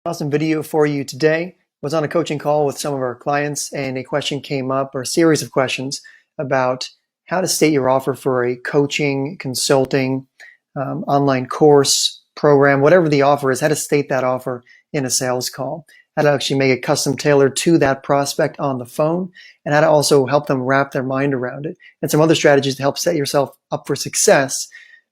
Awesome video for you today. Was on a coaching call with some of our clients, and a question came up, or a series of questions, about how to state your offer for a coaching, consulting, online course, program, whatever the offer is, how to state that offer in a sales call, how to actually make it custom tailored to that prospect on the phone, and how to also help them wrap their mind around it, and some other strategies to help set yourself up for success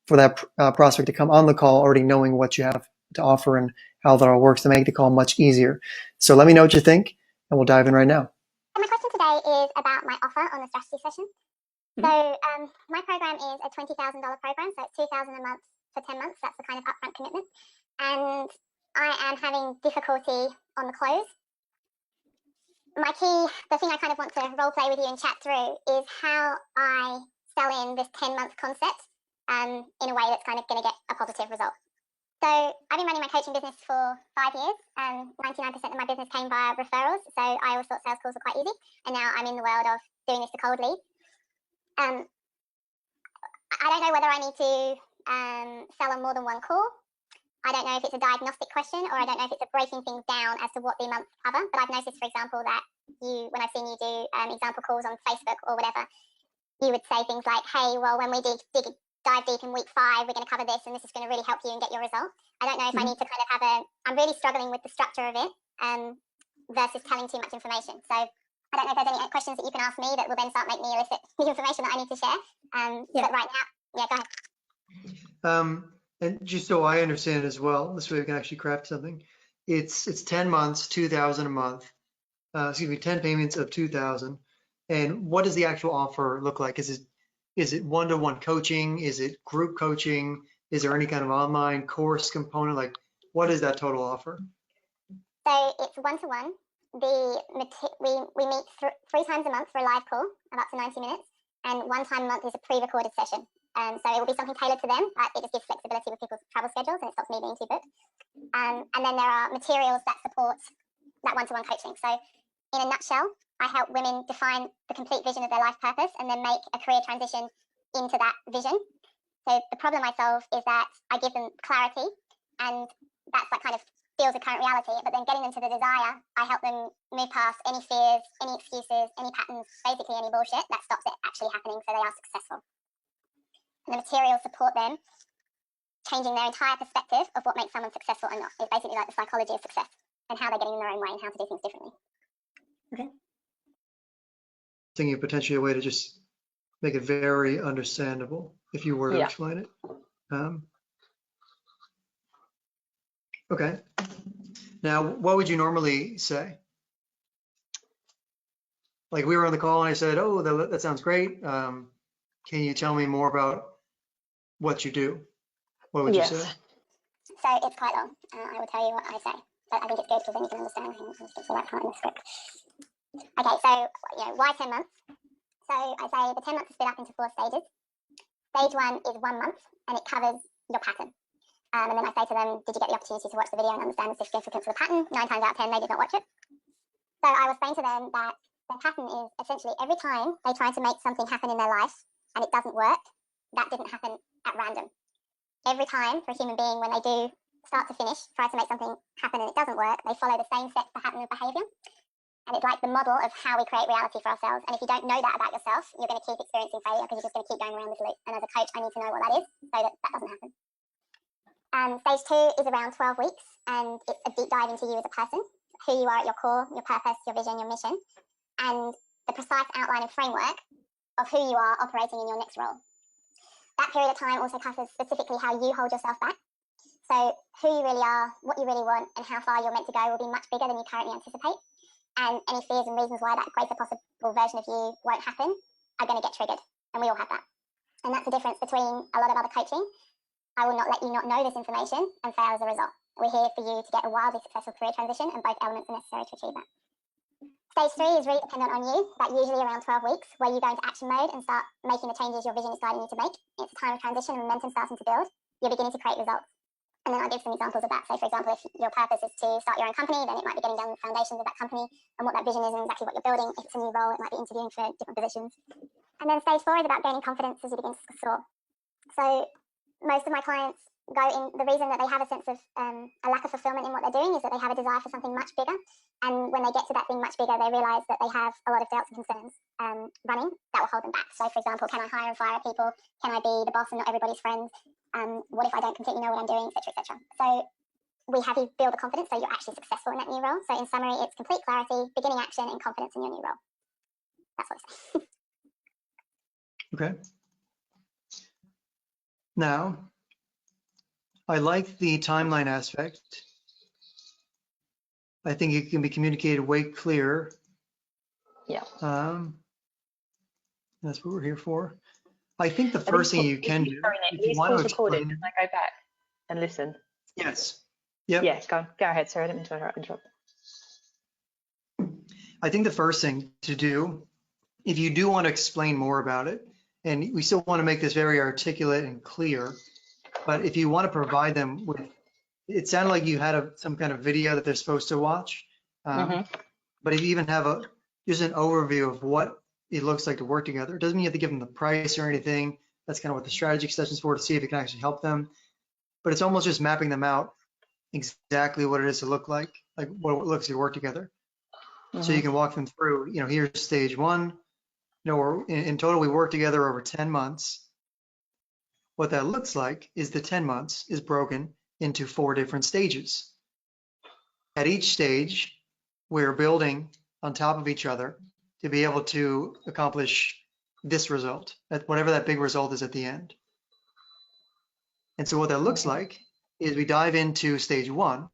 for that prospect to come on the call already knowing what you have to offer and how that all works to make the call much easier. So let me know what you think, and we'll dive in right now. My question today is about my offer on the strategy session. So my program is a $20,000 program, so it's $2,000 a month for 10 months. That's the kind of upfront commitment. And I am having difficulty on the close. The thing I kind of want to role play with you and chat through is how I sell in this 10-month concept in a way that's kind of going to get a positive result. So I've been running my coaching business for 5 years. 99% of my business came via referrals. So I always thought sales calls were quite easy. And now I'm in the world of doing this to cold leads. I don't know whether I need to sell on more than one call. I don't know if it's a diagnostic question, or I don't know if it's a breaking things down as to what the months cover. But I've noticed, for example, that when I've seen you do example calls on Facebook or whatever, you would say things like, hey, well, when we dive deep in week 5, we're going to cover this, and this is going to really help you and get your result. I don't know if I need to kind of I'm really struggling with the structure of it versus telling too much information. So I don't know if there's any questions that you can ask me that will then start making me elicit the information that I need to share. But right now, go ahead. And just so I understand as well, this way we can actually craft something. It's 10 months, 2,000 a month. 10 payments of 2,000. And what does the actual offer look like? Is it one-to-one coaching? Is it group coaching? Is there any kind of online course component? Like, what is that total offer? So it's one-to-one. We meet 3 times a month for a live call of up to 90 minutes, and 1 time a month is a pre-recorded session. So it will be something tailored to them, but it just gives flexibility with people's travel schedules, and it stops me being too booked. And then there are materials that support that one-to-one coaching. So in a nutshell, I help women define the complete vision of their life purpose and then make a career transition into that vision. So the problem I solve is that I give them clarity, and that's like kind of deals with current reality, but then getting them to the desire, I help them move past any fears, any excuses, any patterns, basically any bullshit that stops it actually happening so they are successful. And the materials support them changing their entire perspective of what makes someone successful or not. It's basically like the psychology of success and how they're getting in their own way and how to do things differently. Okay. Thinking potentially a way to just make it very understandable if you were to explain it. Okay. Now, what would you normally say? Like, we were on the call and I said, oh, that sounds great. Can you tell me more about what you do? What would you say? So it's quite long. I will tell you what I say, but I think it's good because then you can understand. I think it's the right part in the script. Okay, so why 10 months? So I say the 10 months is split up into 4 stages. Stage 1 is 1 month, and it covers your pattern. And then I say to them, did you get the opportunity to watch the video and understand the significance of the pattern? 9 times out of 10, they did not watch it. So I was saying to them that their pattern is essentially every time they try to make something happen in their life and it doesn't work, that didn't happen at random. Every time for a human being, when they do start to finish, try to make something happen and it doesn't work, they follow the same set pattern of behavior. And it's like the model of how we create reality for ourselves. And if you don't know that about yourself, you're going to keep experiencing failure because you're just going to keep going around this loop. And as a coach, I need to know what that is so that that doesn't happen. Stage 2 is around 12 weeks, and it's a deep dive into you as a person, who you are at your core, your purpose, your vision, your mission, and the precise outline and framework of who you are operating in your next role. That period of time also covers specifically how you hold yourself back. So who you really are, what you really want, and how far you're meant to go will be much bigger than you currently anticipate. And any fears and reasons why that greater possible version of you won't happen are going to get triggered. And we all have that. And that's the difference between a lot of other coaching. I will not let you not know this information and fail as a result. We're here for you to get a wildly successful career transition, and both elements are necessary to achieve that. Stage 3 is really dependent on you, but usually around 12 weeks, where you go into action mode and start making the changes your vision is guiding you to make. It's a time of transition and momentum starting to build. You're beginning to create results. And then I'll give some examples of that. So, for example, if your purpose is to start your own company, then it might be getting down the foundations of that company and what that vision is and exactly what you're building. If it's a new role, it might be interviewing for different positions. And then stage 4 is about gaining confidence as you begin to soar. So most of my clients go in, the reason that they have a sense of a lack of fulfillment in what they're doing is that they have a desire for something much bigger. And when they get to that thing much bigger, they realise that they have a lot of doubts and concerns running that will hold them back. So, for example, can I hire and fire people? Can I be the boss and not everybody's friend? What if I don't completely know what I'm doing, etc., etc. So we have you build the confidence so you're actually successful in that new role. So in summary, it's complete clarity, beginning action, and confidence in your new role. That's what I say. Okay. Now, I like the timeline aspect. I think it can be communicated way clearer. Yeah. That's what we're here for. I think the first thing you can do, if you want to explain. Can I go back and listen? Yes. Yep. Yeah, go ahead. Sorry, I didn't mean to interrupt. I think the first thing to do, if you do want to explain more about it, and we still want to make this very articulate and clear, but if you want to provide them with, it sounded like you had some kind of video that they're supposed to watch. But if you even have just an overview of what it looks like to work together, it doesn't mean you have to give them the price or anything. That's kind of what the strategy session's for, to see if it can actually help them. But it's almost just mapping them out exactly what it is to look like what it looks like to work together. So you can walk them through, here's stage one. In total, we work together over 10 months. What that looks like is the 10 months is broken into 4 different stages. At each stage, we're building on top of each other to be able to accomplish this result, whatever that big result is at the end. And so what that looks like is we dive into stage one.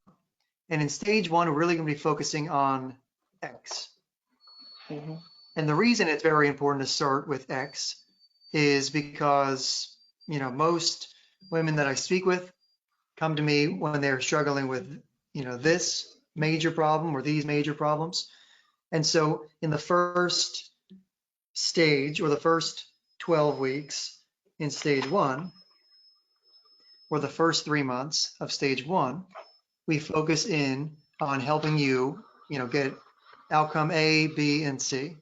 And in stage one, we're really going to be focusing on X. And the reason it's very important to start with X is because, most women that I speak with come to me when they're struggling with, this major problem or these major problems. And so in the first stage, or the first 12 weeks in stage one, or the first 3 months of stage one, we focus in on helping you, get outcome A, B, and C.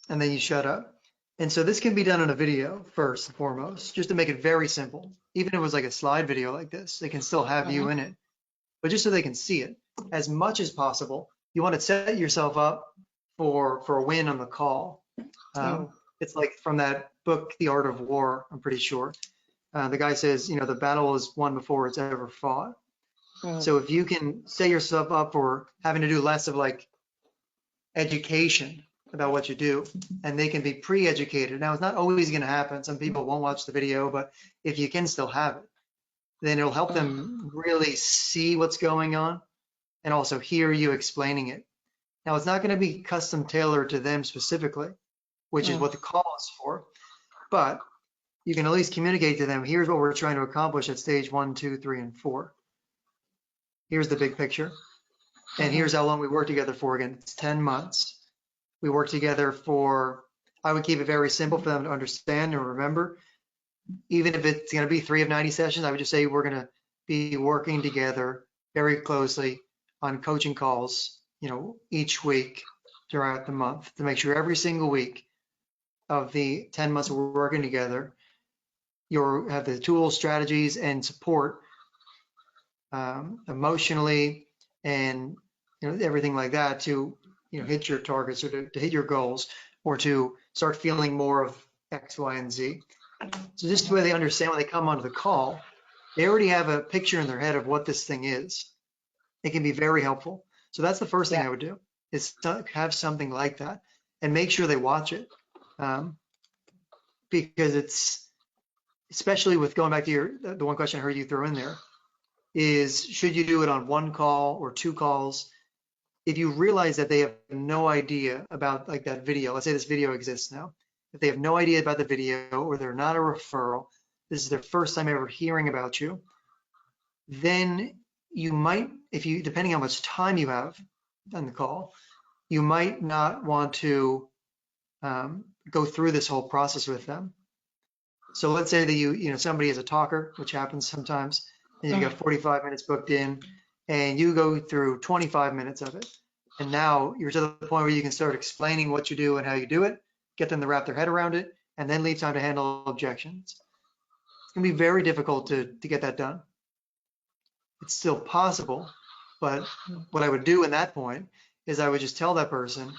And then you shut up. And so this can be done in a video first and foremost, just to make it very simple. Even if it was like a slide video like this, they can still have you in it, but just so they can see it as much as possible. You want to set yourself up for a win on the call. It's like from that book, The Art of War, I'm pretty sure. The guy says, the battle is won before it's ever fought. So if you can set yourself up for having to do less of like education about what you do, and they can be pre-educated. Now, it's not always going to happen. Some people won't watch the video, but if you can still have it, then it'll help them really see what's going on and also hear you explaining it. Now, it's not going to be custom tailored to them specifically, which is what the call is for, but you can at least communicate to them, here's what we're trying to accomplish at stage 1, 2, 3, and 4. Here's the big picture. And here's how long we work together for. Again, it's 10 months. We work together for, I would keep it very simple for them to understand and remember. Even if it's going to be 3 of 90 sessions, I would just say we're going to be working together very closely on coaching calls, each week throughout the month, to make sure every single week of the 10 months we're working together, you have the tools, strategies, and support emotionally and everything like that to hit your targets or to hit your goals, or to start feeling more of X, Y, and Z. So just the way they understand when they come onto the call, they already have a picture in their head of what this thing is. It can be very helpful. So that's the first thing I would do, is to have something like that and make sure they watch it. Because it's, especially with going back to the one question I heard you throw in there, is should you do it on 1 call or 2 calls? If you realize that they have no idea about like that video, let's say this video exists now, if they have no idea about the video, or they're not a referral, this is their first time ever hearing about you, then you might, depending on how much time you have on the call, you might not want to go through this whole process with them. So let's say that somebody is a talker, which happens sometimes, and you've got 45 minutes booked in, and you go through 25 minutes of it. And now you're to the point where you can start explaining what you do and how you do it, get them to wrap their head around it, and then leave time to handle objections. It's going to be very difficult to get that done. It's still possible, but what I would do in that point is I would just tell that person,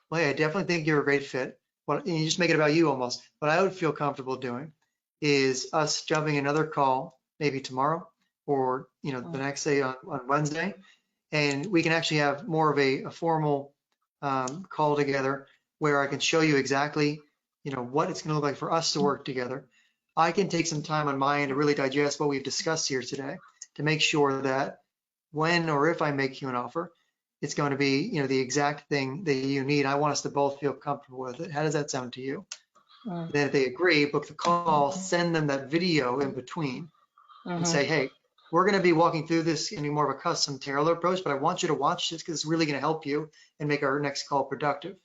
well, hey, I definitely think you're a great fit. And you just make it about you almost. What I would feel comfortable doing is us jumping another call, maybe tomorrow or the next day on Wednesday, and we can actually have more of a formal call together where I can show you exactly what it's going to look like for us to work together. I can take some time on my end to really digest what we've discussed here today to make sure that when or if I make you an offer, it's going to be the exact thing that you need. I want us to both feel comfortable with it. How does that sound to you? Then if they agree, book the call, send them that video in between and say, hey, we're going to be walking through this in more of a custom tailored approach, but I want you to watch this because it's really going to help you and make our next call productive.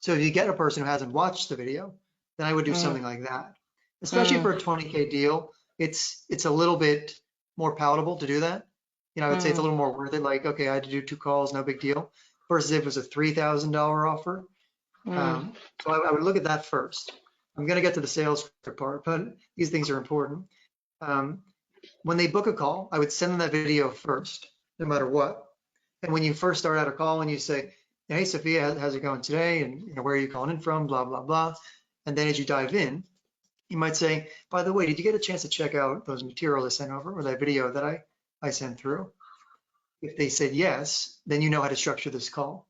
So if you get a person who hasn't watched the video, then I would do something like that. Especially for a 20K deal, it's a little bit more palatable to do that. I would say it's a little more worth it. Like, okay, I had to do 2 calls, no big deal. Versus if it was a $3,000 offer. So I would look at that first. I'm going to get to the sales part, but these things are important. When they book a call, I would send them that video first, no matter what. And when you first start out a call and you say, hey, Sophia, how's it going today? And where are you calling in from? Blah, blah, blah. And then as you dive in, you might say, by the way, did you get a chance to check out those materials I sent over or that video that I sent through? If they said yes, then you know how to structure this call.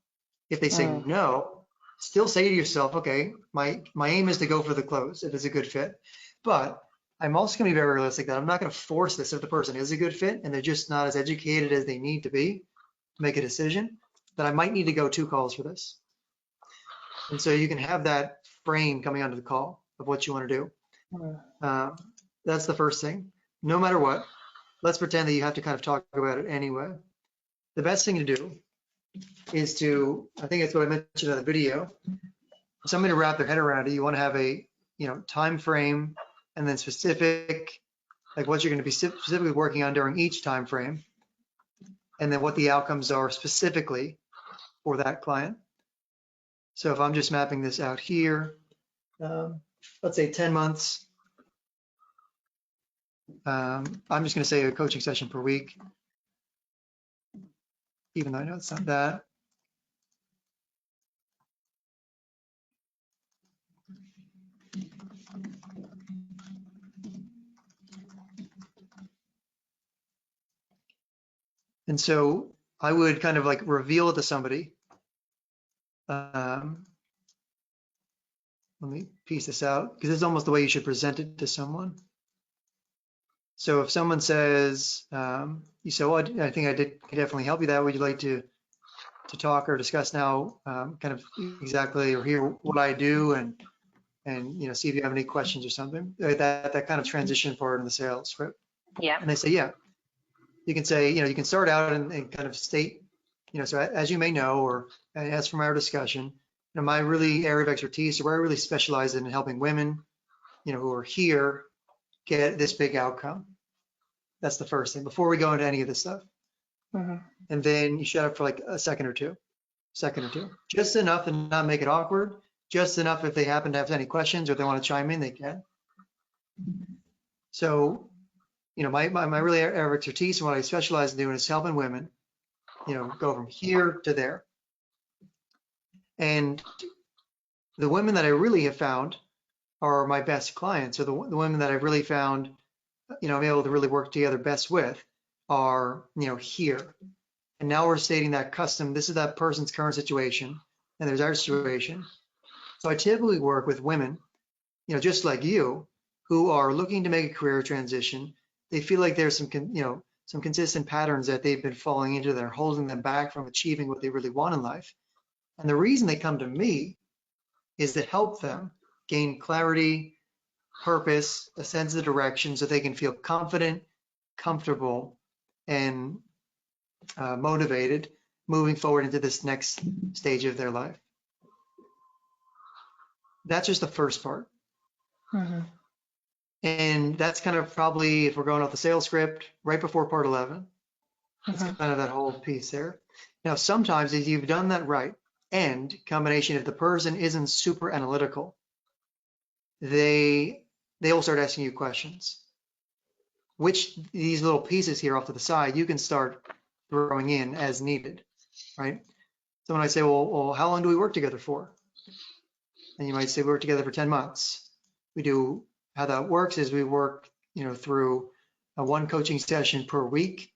If they say no, still say to yourself, okay, my aim is to go for the close if it's a good fit. But I'm also going to be very realistic that I'm not going to force this if the person is a good fit and they're just not as educated as they need to be to make a decision, that I might need to go 2 calls for this. And so you can have that frame coming onto the call of what you want to do. That's the first thing. No matter what, let's pretend that you have to kind of talk about it anyway. The best thing to do is to, I think it's what I mentioned in the video, for somebody to wrap their head around it, you want to have a time frame and then specific, like what you're going to be specifically working on during each time frame, and then what the outcomes are specifically for that client. So if I'm just mapping this out here, let's say 10 months, I'm just going to say a coaching session per week, even though I know it's not that. And so I would kind of like reveal it to somebody. Let me piece this out because it's almost the way you should present it to someone. So if someone says, you say, well, I think I can definitely help you that. Would you like to talk or discuss now kind of exactly or hear what I do and see if you have any questions or something, that kind of transition part in the sales, right? Yeah. And they say, yeah. You can say, you can start out and kind of state, so as you may know, or as from our discussion, my really area of expertise, or where I really specialize in helping women, who are here get this big outcome. That's the first thing before we go into any of this stuff. And then you shut up for like a second or two, just enough to not make it awkward, just enough if they happen to have any questions or they want to chime in, they can. So, my really area of expertise and what I specialize in doing is helping women, go from here to there. And the women that I really have found are my best clients, or the women that I've really found, I'm able to really work together best with are, here. And now we're stating that custom, this is that person's current situation, and there's our situation. So I typically work with women, just like you, who are looking to make a career transition. They feel like there's some consistent patterns that they've been falling into that are holding them back from achieving what they really want in life. And the reason they come to me is to help them gain clarity, purpose, a sense of direction so they can feel confident, comfortable, and motivated moving forward into this next stage of their life. That's just the first part. And that's kind of probably, if we're going off the sales script, right before part 11. It's kind of that whole piece there. Now, sometimes if you've done that right, and combination, if the person isn't super analytical, they they will start asking you questions. Which these little pieces here off to the side, you can start throwing in as needed, right? So when I say, well, how long do we work together for? And you might say, we work together for 10 months. We do, how that works is we work, through a one coaching session per week,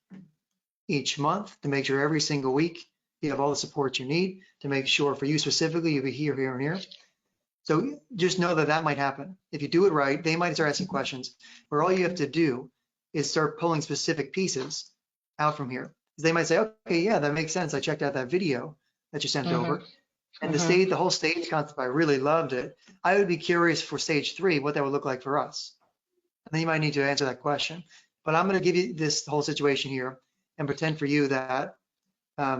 each month, to make sure every single week you have all the support you need, to make sure for you specifically, you'll be here, here, and here. So just know that that might happen. If you do it right, they might start asking questions where all you have to do is start pulling specific pieces out from here. They might say, okay, yeah, that makes sense. I checked out that video that you sent over. And the whole stage concept, I really loved it. I would be curious for stage 3, what that would look like for us. And then you might need to answer that question. But I'm going to give you this whole situation here and pretend for you that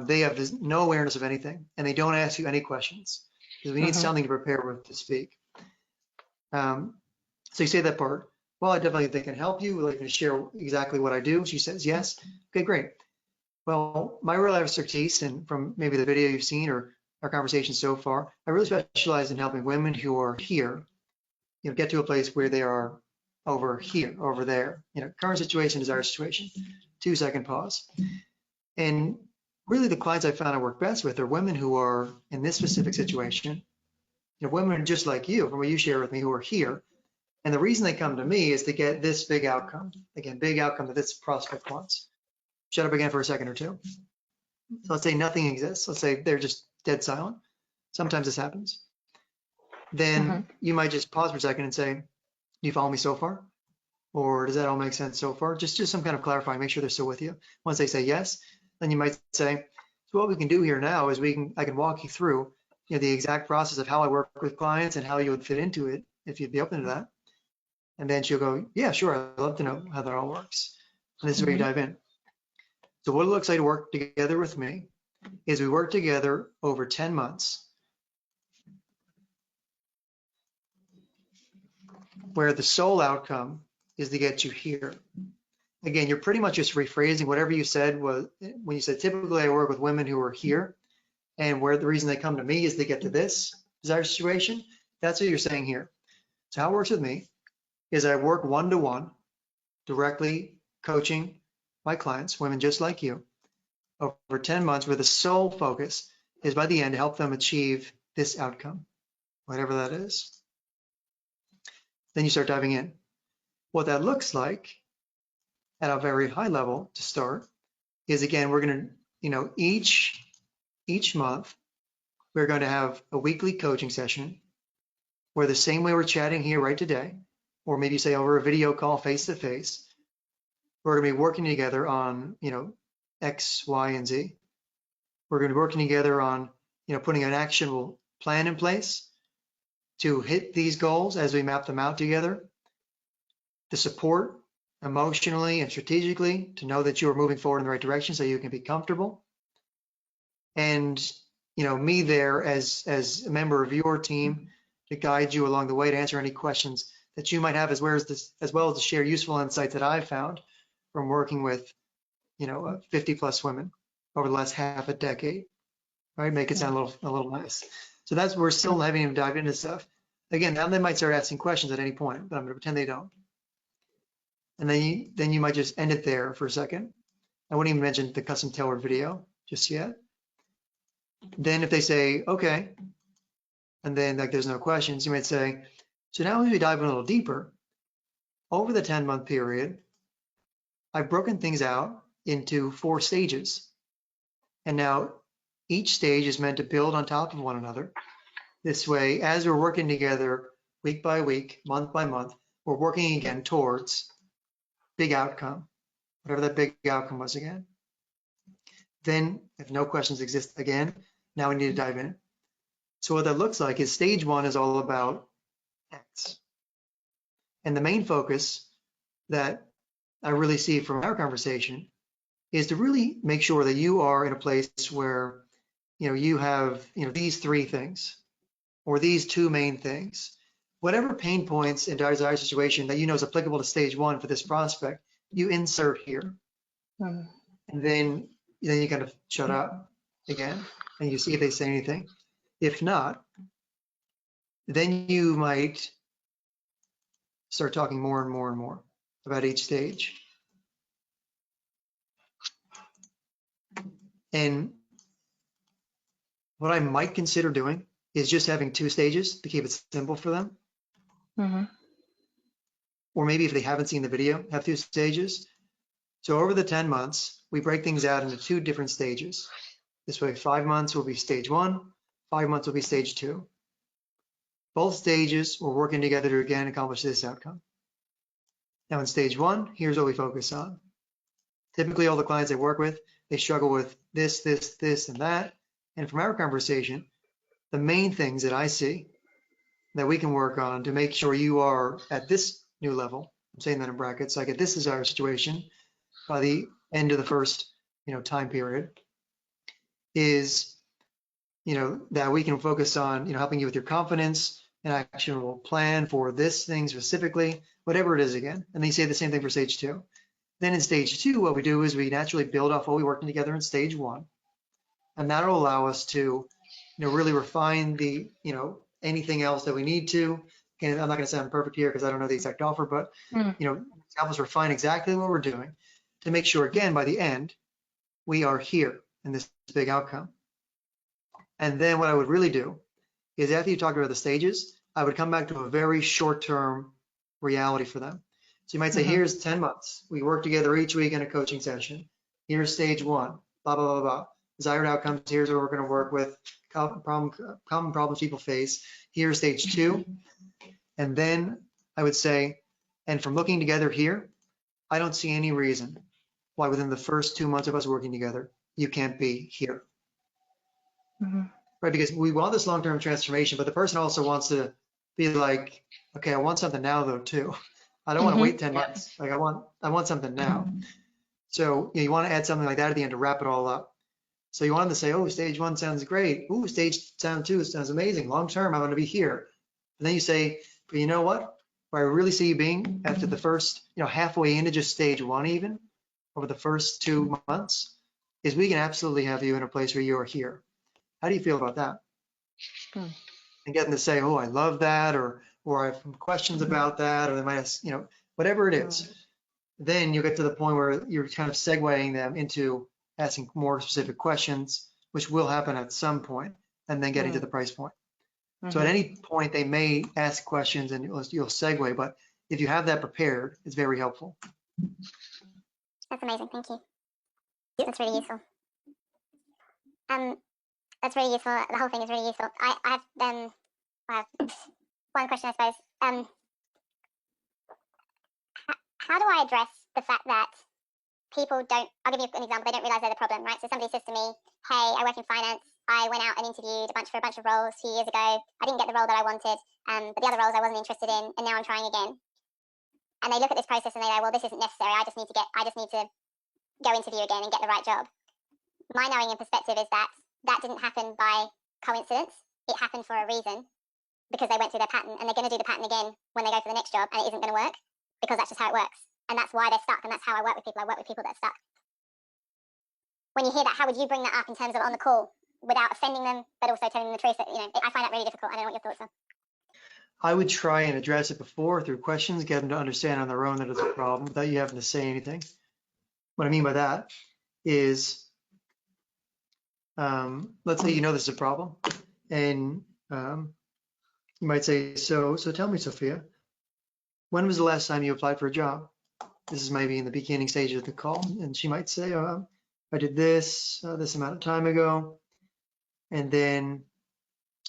they have no awareness of anything and they don't ask you any questions, because we need something to prepare with to speak. So you say that part. Well, I definitely think I can help you. Would like to share exactly what I do? She says, yes. Okay, great. Well, my real expertise, and from maybe the video you've seen or our conversation so far, I really specialize in helping women who are here, get to a place where they are over here, over there. Current situation, desired situation. 2-second pause. And really the clients I found I work best with are women who are in this specific situation. Women just like you, from what you share with me, who are here. And the reason they come to me is to get this big outcome. Again, big outcome that this prospect wants. Shut up again for a second or two. So let's say nothing exists. Let's say they're just dead silent. Sometimes this happens. Then you might just pause for a second and say, do you follow me so far? Or does that all make sense so far? Just some kind of clarifying, make sure they're still with you. Once they say yes, then you might say, so what we can do here now is I can walk you through the exact process of how I work with clients and how you would fit into it if you'd be open to that. And then she'll go, yeah, sure, I'd love to know how that all works. And this is where you dive in. So what it looks like to work together with me is we work together over 10 months, where the sole outcome is to get you here. Again, you're pretty much just rephrasing whatever you said was when you said, typically I work with women who are here, and where the reason they come to me is to get to this desired situation. That's what you're saying here. So how it works with me is I work one-to-one, directly coaching my clients, women just like you, over 10 months, where the sole focus is by the end to help them achieve this outcome, whatever that is. Then you start diving in. What that looks like at a very high level to start is, again, we're going to, each month, we're going to have a weekly coaching session where the same way we're chatting here right today, or maybe say over a video call face to face, we're going to be working together on, X, Y, and Z. We're going to be working together on, putting an actionable plan in place to hit these goals as we map them out together, to support emotionally and strategically, to know that you are moving forward in the right direction so you can be comfortable. And, me there as a member of your team to guide you along the way, to answer any questions that you might have, as well as to share useful insights that I've found from working with, 50 plus women over the last half a decade, right? Make it sound a little nice. So that's, we're still having to dive into stuff. Again, now they might start asking questions at any point, but I'm gonna pretend they don't. And then you might just end it there for a second. I wouldn't even mention the custom tailored video just yet. Then if they say, okay, and then there's no questions, you might say, so now as we dive in a little deeper, over the 10-month period, I've broken things out into 4 stages. And now each stage is meant to build on top of one another. This way, as we're working together week by week, month by month, we're working again towards big outcome, whatever that big outcome was again. Then if no questions exist again, now we need to dive in. So what that looks like is stage 1 is all about X. And the main focus that I really see from our conversation is to really make sure that you are in a place where, you have, these 3 things, or these 2 main things. Whatever pain points in desired situation that is applicable to stage 1 for this prospect, you insert here. And then you kind of shut up again, and you see if they say anything. If not, then you might start talking more and more and more about each stage. And what I might consider doing is just having 2 stages to keep it simple for them. Mm-hmm. Or maybe if they haven't seen the video, have 2 stages. So over the 10 months, we break things out into 2 different stages. This way, 5 months will be stage 1, 5 months will be stage 2. Both stages, we're working together to again accomplish this outcome. Now in stage 1, here's what we focus on. Typically all the clients I work with, they struggle with this, this, this, and that. And from our conversation, the main things that I see that we can work on to make sure you are at this new level, I'm saying that in brackets, like this is our situation by the end of the first, time period, is, that we can focus on, helping you with your confidence, an actionable plan for this thing specifically, whatever it is again. And then you say the same thing for stage 2. Then in stage 2, what we do is we naturally build off what we worked together in stage 1. And that'll allow us to, really refine the, anything else that we need to. Again, I'm not going to sound perfect here because I don't know the exact offer, but, help us refine exactly what we're doing to make sure, again, by the end, we are here in this big outcome. And then what I would really do is after you talk about the stages, I would come back to a very short-term reality for them. So you might say, here's 10 months. We work together each week in a coaching session. Here's stage 1, blah, blah, blah, blah. Desired outcomes, here's what we're going to work with, common problems people face. Here's stage 2. And then I would say, and from looking together here, I don't see any reason why within the first 2 months of us working together, you can't be here. Right? Because we want this long-term transformation, but the person also wants to be like, okay, I want something now though too. I don't want to wait 10 months. Like I want something now. So you want to add something like that at the end to wrap it all up. So you want them to say, oh, stage 1 sounds great. Ooh, stage 2 sounds amazing. Long-term, I want to be here. And then you say, but you know what? Where I really see you being after the first, halfway into just stage 1 even, over the first 2 months, is we can absolutely have you in a place where you are here. How do you feel about that? And get them to say, oh, I love that, or I have some questions about that, or they might ask, whatever it is. Then you get to the point where you're kind of segueing them into asking more specific questions, which will happen at some point, and then getting to the price point. So at any point, they may ask questions and you'll segue, but if you have that prepared, it's very helpful. That's amazing. Thank you. That's really useful. That's really useful. The whole thing is really useful. I have one question, I suppose. How do I address the fact that people don't, I'll give you an example, they don't realize they're the problem, right? So somebody says to me, hey, I work in finance. I went out and interviewed for a bunch of roles 2 years ago. I didn't get the role that I wanted, but the other roles I wasn't interested in, and now I'm trying again. And they look at this process and they go, well, this isn't necessary. I just need to go interview again and get the right job. My knowing and perspective is that didn't happen by coincidence. It happened for a reason, because they went through their pattern, and they're going to do the pattern again when they go for the next job, and it isn't going to work, because that's just how it works. And that's why they're stuck, and that's how I work with people. I work with people that are stuck. When you hear that, how would you bring that up in terms of on the call without offending them, but also telling them the truth? That, I find that really difficult. I don't know what your thoughts are. I would try and address it before through questions, get them to understand on their own that it's a problem without you having to say anything. What I mean by that is, let's say this is a problem, and you might say, so tell me, Sophia, when was the last time you applied for a job? This is maybe in the beginning stages of the call, and she might say, I did this this amount of time ago, and then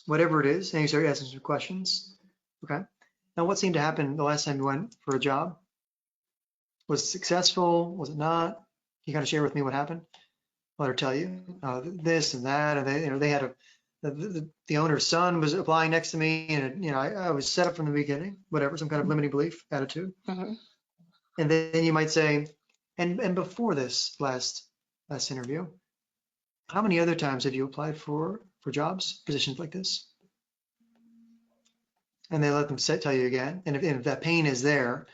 whatever it is, and you start asking some questions. Okay. Now, what seemed to happen the last time you went for a job? Was it successful? Was it not? Can you kind of share with me what happened? Let her tell you this and that, and they had the owner's son was applying next to me, and I was set up from the beginning, whatever, some kind of limiting belief attitude. And then you might say, and before this last interview, how many other times have you applied for jobs, positions like this? And they let them tell you again. And if that pain is there,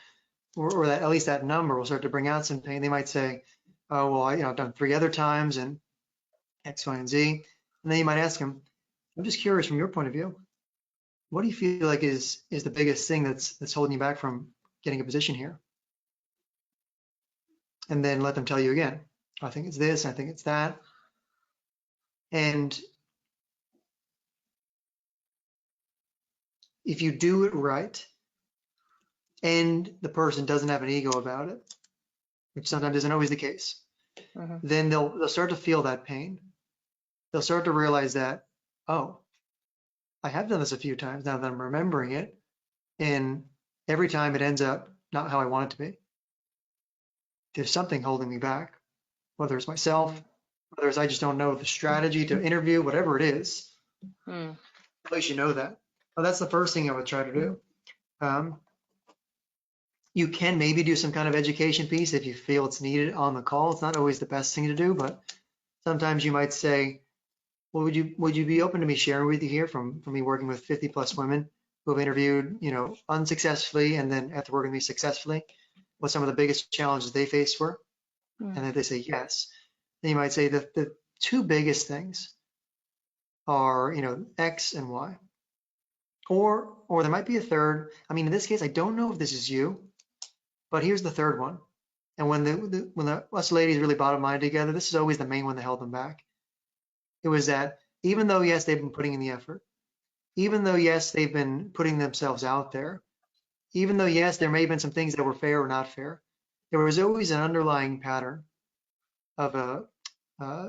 or that at least that number will start to bring out some pain, they might say, oh, well, I've done 3 other times and X, Y, and Z. And then you might ask them, I'm just curious from your point of view, what do you feel like is the biggest thing that's holding you back from getting a position here. And then let them tell you again, I think it's this, I think it's that. And if you do it right, and the person doesn't have an ego about it, which sometimes isn't always the case, then they'll start to feel that pain. They'll start to realize that, oh, I have done this a few times now that I'm remembering it, and every time it ends up not how I want it to be. There's something holding me back, whether it's myself, whether it's I just don't know the strategy to interview, whatever it is. At least you know that. Well, that's the first thing I would try to do. You can maybe do some kind of education piece if you feel it's needed on the call. It's not always the best thing to do, but sometimes you might say, well, would you be open to me sharing with you here from me working with 50 plus women who have interviewed, unsuccessfully, and then after working with me successfully, what some of the biggest challenges they faced were? And if they say yes, then you might say the two biggest things are, X and Y. Or there might be a third. I mean, in this case, I don't know if this is you, but here's the third one. And when us ladies really bottom line together, this is always the main one that held them back. It was that even though, yes, they've been putting in the effort, even though, yes, they've been putting themselves out there, even though, yes, there may have been some things that were fair or not fair, there was always an underlying pattern of a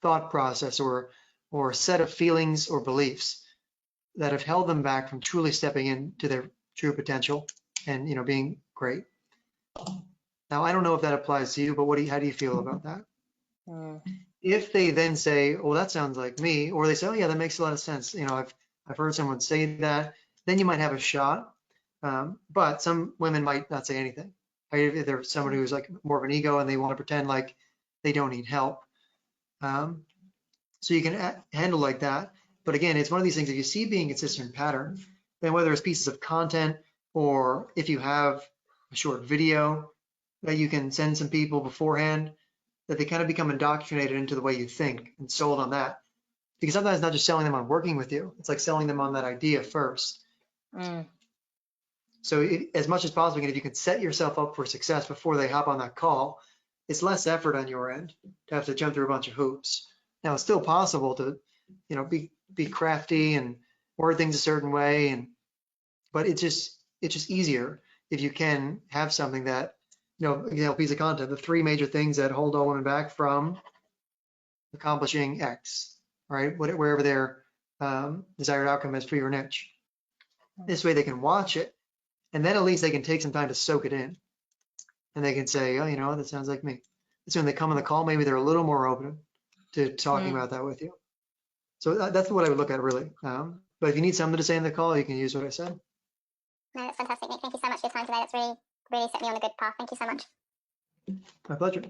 thought process or a set of feelings or beliefs that have held them back from truly stepping into their true potential and being great. Now, I don't know if that applies to you, but how do you feel about that? If they then say, "Oh, that sounds like me," or they say, "Oh, yeah, that makes a lot of sense," I've heard someone say that, then you might have a shot. But some women might not say anything. If there's someone who's like more of an ego and they want to pretend like they don't need help. So you can handle like that. But again, it's one of these things, if you see being consistent pattern, then whether it's pieces of content or if you have a short video that you can send some people beforehand, that they kind of become indoctrinated into the way you think and sold on that. Because sometimes it's not just selling them on working with you, it's like selling them on that idea first. So as much as possible, if you can set yourself up for success before they hop on that call, it's less effort on your end to have to jump through a bunch of hoops. Now, it's still possible to, be crafty and word things a certain way, but it's just easier if you can have something that, piece of content, the three major things that hold all women back from accomplishing X, right? Wherever their desired outcome is for your niche. This way they can watch it, and then at least they can take some time to soak it in, and they can say, oh, that sounds like me. So when they come on the call, maybe they're a little more open to talking about that with you. So that's what I would look at, really. But if you need something to say in the call, you can use what I said. No, that's fantastic, Nick. Thank you so much for your time today. That's really set me on a good path. Thank you so much. My pleasure.